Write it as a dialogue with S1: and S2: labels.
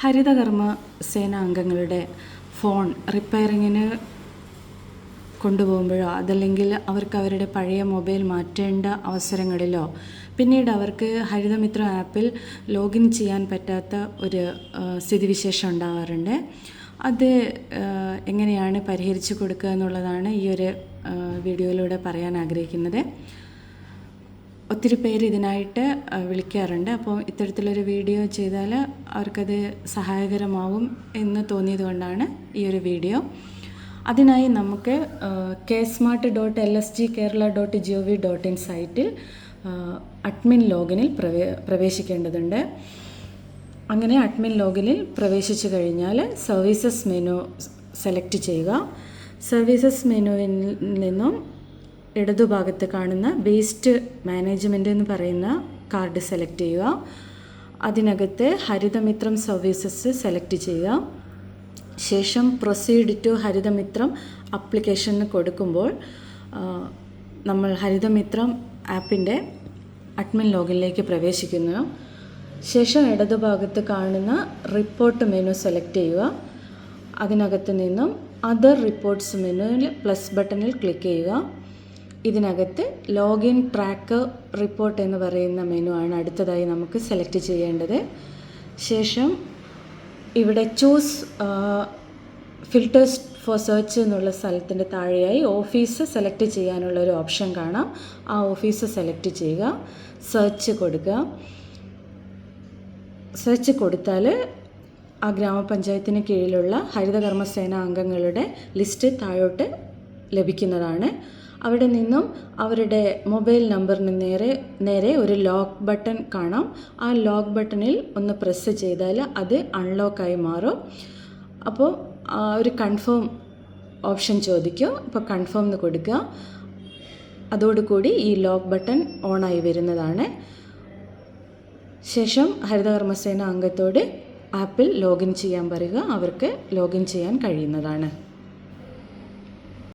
S1: ഹരിതകർമ്മ സേന അംഗങ്ങളുടെ ഫോൺ റിപ്പയറിങ്ങിന് കൊണ്ടുപോകുമ്പോഴോ അതല്ലെങ്കിൽ അവർക്ക് അവരുടെ പഴയ മൊബൈൽ മാറ്റേണ്ട അവസരങ്ങളിലോ പിന്നീട് അവർക്ക് ഹരിതമിത്രം ആപ്പിൽ ലോഗിൻ ചെയ്യാൻ പറ്റാത്ത ഒരു സ്ഥിതിവിശേഷം ഉണ്ടാകാറുണ്ട്. അത് എങ്ങനെയാണ് പരിഹരിച്ചു കൊടുക്കുക എന്നുള്ളതാണ് ഈ ഒരു വീഡിയോയിലൂടെ പറയാൻ ആഗ്രഹിക്കുന്നത്. ഒത്തിരി പേര് ഇതിനായിട്ട് വിളിക്കാറുണ്ട്. അപ്പോൾ ഇത്തരത്തിലൊരു വീഡിയോ ചെയ്താൽ അവർക്കത് സഹായകരമാവും എന്ന് തോന്നിയതുകൊണ്ടാണ് ഈ ഒരു വീഡിയോ. അതിനായി നമുക്ക് ksmart.lsgkerala.gov.in സൈറ്റിൽ അഡ്മിൻ ലോഗിനിൽ പ്രവേശിക്കേണ്ടതുണ്ട്. അങ്ങനെ അഡ്മിൻ ലോഗിനിൽ പ്രവേശിച്ചു കഴിഞ്ഞാൽ സർവീസസ് മെനു സെലക്ട് ചെയ്യുക. സർവീസസ് മെനുവിൽ നിന്നും ഇടതുഭാഗത്ത് കാണുന്ന വേസ്റ്റ് മാനേജ്മെൻറ്റ് എന്ന് പറയുന്ന കാർഡ് സെലക്ട് ചെയ്യുക. അതിനകത്ത് ഹരിതമിത്രം സർവീസസ് സെലക്ട് ചെയ്യുക. ശേഷം പ്രൊസീഡ് ടു ഹരിതമിത്രം ആപ്ലിക്കേഷന് കൊടുക്കുമ്പോൾ നമ്മൾ ഹരിതമിത്രം ആപ്പിൻ്റെ അഡ്മിൻ ലോഗിനിലേക്ക് പ്രവേശിക്കുന്നു. ശേഷം ഇടതുഭാഗത്ത് കാണുന്ന റിപ്പോർട്ട് മെനു സെലക്ട് ചെയ്യുക. അതിനകത്ത് നിന്നും അതർ റിപ്പോർട്ട്സ് മെനുവിൽ പ്ലസ് ബട്ടണിൽ ക്ലിക്ക് ചെയ്യുക. ഇതിനകത്ത് ലോഗിൻ ട്രാക്ക് റിപ്പോർട്ട് എന്ന് പറയുന്ന മെനു ആണ് അടുത്തതായി നമുക്ക് സെലക്ട് ചെയ്യേണ്ടത്. ശേഷം ഇവിടെ ചൂസ് ഫിൽറ്റേഴ്സ് ഫോർ സെർച്ച് എന്നുള്ള സ്ഥലത്തിൻ്റെ താഴെയായി ഓഫീസ് സെലക്ട് ചെയ്യാനുള്ള ഒരു ഓപ്ഷൻ കാണാം. ആ ഓഫീസ് സെലക്ട് ചെയ്യുക. സെർച്ച് കൊടുക്കുക. സെർച്ച് കൊടുത്താൽ ആ ഗ്രാമപഞ്ചായത്തിന് കീഴിലുള്ള ഹരിതകർമ്മസേന അംഗങ്ങളുടെ ലിസ്റ്റ് താഴോട്ട് ലഭിക്കുന്നതാണ്. അവിടെ നിന്നും അവരുടെ മൊബൈൽ നമ്പറിന് നേരെ ഒരു ലോക്ക് ബട്ടൺ കാണാം. ആ ലോക്ക് ബട്ടണിൽ ഒന്ന് പ്രസ് ചെയ്താൽ അത് അൺലോക്കായി മാറും. അപ്പോൾ ഒരു കൺഫേം ഓപ്ഷൻ ചോദിക്കും. അപ്പോൾ കൺഫേം എന്ന് കൊടുക്കുക. അതോടുകൂടി ഈ ലോക്ക് ബട്ടൺ ഓണായി വരുന്നതാണ്. ശേഷം ഹരിതകർമ്മസേന അംഗത്തോട് ആപ്പിൽ ലോഗിൻ ചെയ്യാൻ പറയുക. അവർക്ക് ലോഗിൻ ചെയ്യാൻ കഴിയുന്നതാണ്.